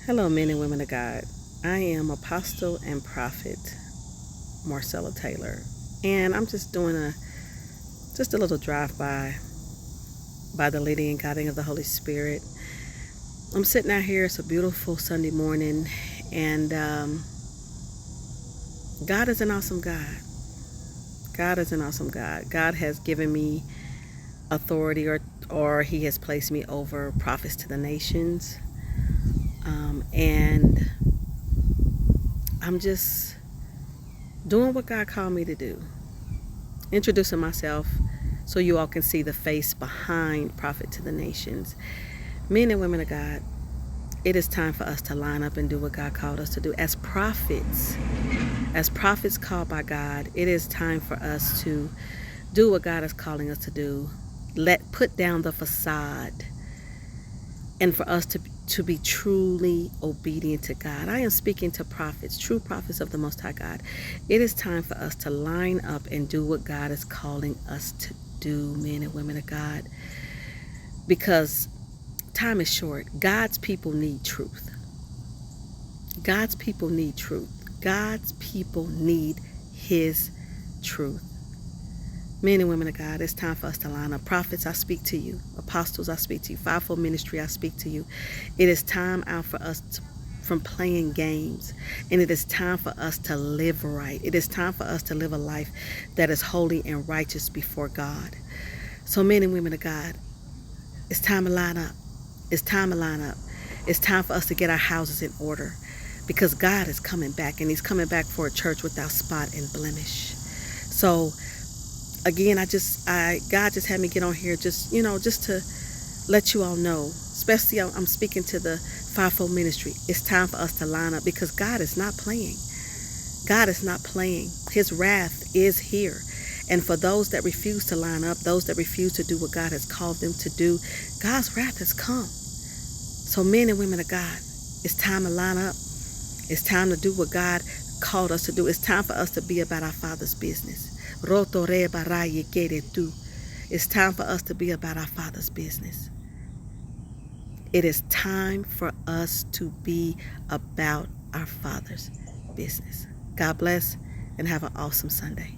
Hello, men and women of God. I am Apostle and Prophet Marcella Taylor, and I'm just doing a little drive by the leading and guiding of the Holy Spirit. I'm sitting out here. It's a beautiful Sunday morning, and God is an awesome God. God is an awesome God. God has given me authority, or He has placed me over prophets to the nations, and I'm just doing what God called me to do. Introducing myself so you all can see the face behind Prophet to the Nations. Men and women of God, it is time for us to line up and do what God called us to do. As prophets called by God, it is time for us to do what God is calling us to do. Put down the facade, and for us to be truly obedient to God. I am speaking to prophets, true prophets of the Most High God. It is time for us to line up and do what God is calling us to do, men and women of God, because time is short. God's people need truth. God's people need truth. God's people need His truth. Men and women of God, it's time for us to line up. Prophets, I speak to you. Apostles, I speak to you. Fivefold ministry, I speak to you. It is time out for us from playing games, and it is time for us to live right. It is time for us to live a life that is holy and righteous before God. So, men and women of God, it's time to line up. It's time to line up. It's time for us to get our houses in order, because God is coming back, and He's coming back for a church without spot and blemish. So, again, God just had me get on here just to let you all know, especially I'm speaking to the fivefold ministry. It's time for us to line up, because God is not playing. God is not playing. His wrath is here. And for those that refuse to line up, those that refuse to do what God has called them to do, God's wrath has come. So, men and women of God, it's time to line up. It's time to do what God called us to do. It's time for us to be about our Father's business. It's time for us to be about our Father's business. It is time for us to be about our Father's business. God bless, and have an awesome Sunday.